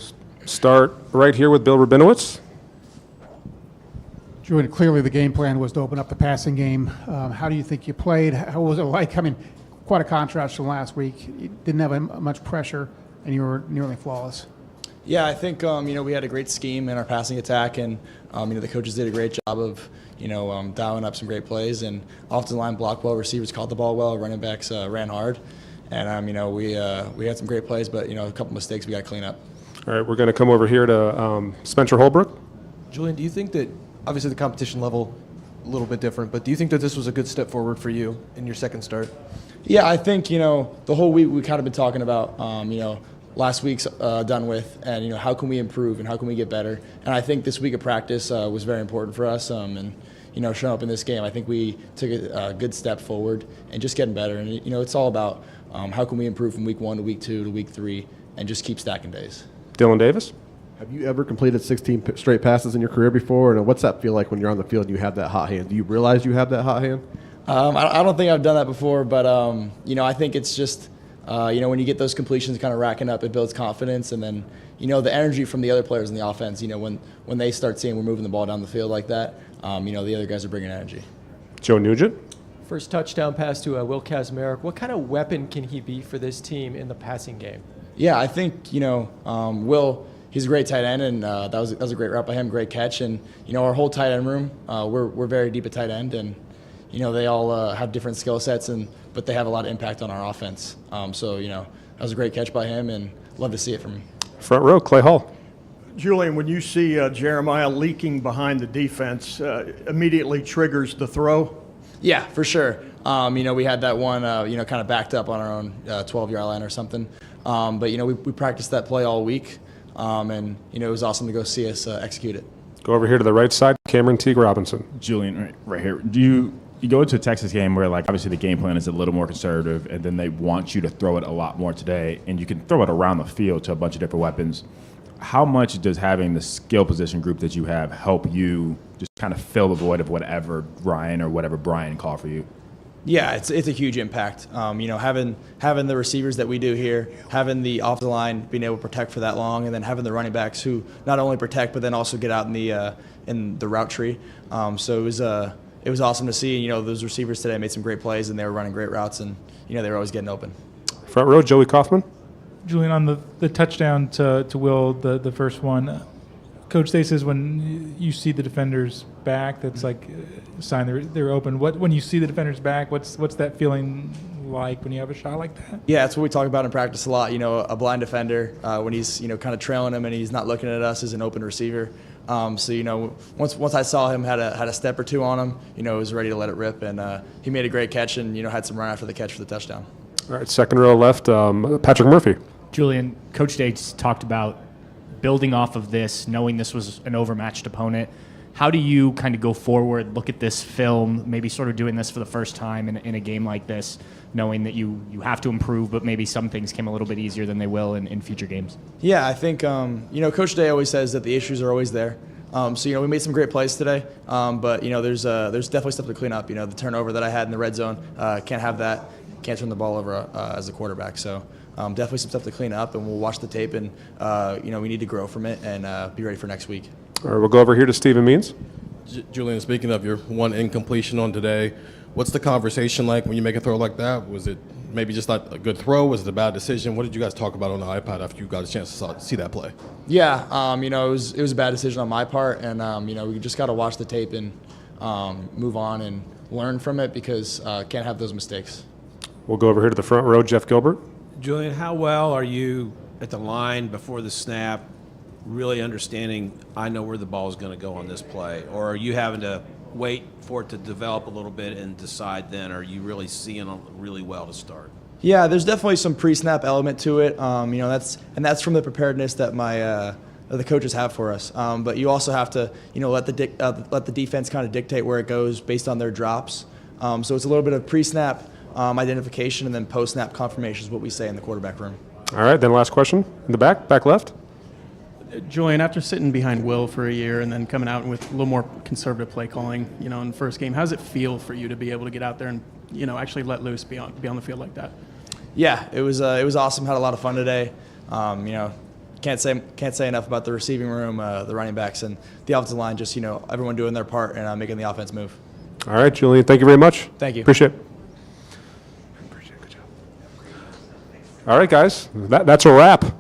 We'll start right here with Bill Rabinowitz. Julian, clearly the game plan was to open up the passing game. How do you think you played? How was it like? I mean, quite a contrast from last week. You didn't have much pressure, and you were nearly flawless. Yeah, I think we had a great scheme in our passing attack, and the coaches did a great job of dialing up some great plays, and off the line blocked well, receivers caught the ball well, running backs ran hard, and we had some great plays, but a couple mistakes we got to clean up. All right, we're going to come over here to Spencer Holbrook. Julian, do you think that obviously the competition level a little bit different, but do you think that this was a good step forward for you in your second start? Yeah, I think the whole week we kind of been talking about last week's done with, and how can we improve and how can we get better. And I think this week of practice was very important for us. And showing up in this game, I think we took a good step forward and just getting better. And it's all about how can we improve from week 1 to week 2 to week 3, and just keep stacking days. Dylan Davis. Have you ever completed 16 straight passes in your career before? And what's that feel like when you're on the field and you have that hot hand? Do you realize you have that hot hand? I don't think I've done that before, but I think it's just. When you get those completions kind of racking up, it builds confidence, and then the energy from the other players in the offense. When they start seeing we're moving the ball down the field like that, the other guys are bringing energy. Joe Nugent. First touchdown pass to Will Kazmarek. What kind of weapon can he be for this team in the passing game? Yeah, I think Will. He's a great tight end, and that was a great route by him, great catch, and our whole tight end room, we're very deep at tight end, and they all have different skill sets, but they have a lot of impact on our offense. So that was a great catch by him, and love to see it from him. Front row, Clay Hall. Julian, when you see Jeremiah leaking behind the defense, immediately triggers the throw? Yeah, for sure. We had that one, kind of backed up on our own 12-yard line or something. But we practiced that play all week, and it was awesome to go see us execute it. Go over here to the right side, Cameron Teague Robinson. Julian, right here. Do you go into a Texas game where, obviously the game plan is a little more conservative, and then they want you to throw it a lot more today, and you can throw it around the field to a bunch of different weapons. How much does having the skill position group that you have help you just kind of fill the void of whatever Ryan or whatever Brian call for you? Yeah, it's a huge impact. Having the receivers that we do here, having the off the line being able to protect for that long, and then having the running backs who not only protect but then also get out in the route tree. So it was awesome to see. Those receivers today made some great plays, and they were running great routes, and they were always getting open. Front row, Joey Kaufman. Julian, on the touchdown to Will, the first one, Coach Day says when you see the defenders back, that's like a sign they're open. When you see the defenders back, what's that feeling like when you have a shot like that? Yeah, that's what we talk about in practice a lot. A blind defender, when he's kind of trailing him and he's not looking at us as an open receiver. So once I saw him had a step or two on him, was ready to let it rip, and he made a great catch and had some run after the catch for the touchdown. All right, second row left, Patrick Murphy. Julian, Coach Day talked about building off of this, knowing this was an overmatched opponent. How do you kind of go forward, look at this film, maybe sort of doing this for the first time in a game like this, knowing that you have to improve, but maybe some things came a little bit easier than they will in future games? Yeah, I think, Coach Day always says that the issues are always there. So, we made some great plays today, but, there's definitely stuff to clean up. The turnover that I had in the red zone, can't have that. Can't turn the ball over as a quarterback. So definitely some stuff to clean up, and we'll watch the tape, and, we need to grow from it and be ready for next week. All right, we'll go over here to Stephen Means. Julian, speaking of your one incompletion on today, what's the conversation like when you make a throw like that? Was it maybe just not a good throw? Was it a bad decision? What did you guys talk about on the iPad after you got a chance to see that play? Yeah, it was a bad decision on my part, and, we just got to watch the tape and move on and learn from it because can't have those mistakes. We'll go over here to the front row, Jeff Gilbert. Julian, how well are you at the line before the snap, really understanding I know where the ball is going to go on this play? Or are you having to wait for it to develop a little bit and decide then? Or are you really seeing it really well to start? Yeah, there's definitely some pre-snap element to it. That's from the preparedness that the coaches have for us. But you also have to, let the defense kind of dictate where it goes based on their drops. So it's a little bit of pre-snap identification, and then post-snap confirmation is what we say in the quarterback room. All right, then last question in the back left. Julian, after sitting behind Will for a year and then coming out with a little more conservative play calling, in the first game, how does it feel for you to be able to get out there and, actually let loose, be on the field like that? Yeah, it was awesome. Had a lot of fun today. can't say enough about the receiving room, the running backs, and the offensive line. Just everyone doing their part and making the offense move. All right, Julian, thank you very much. Thank you. Appreciate it. All right, guys, that's a wrap.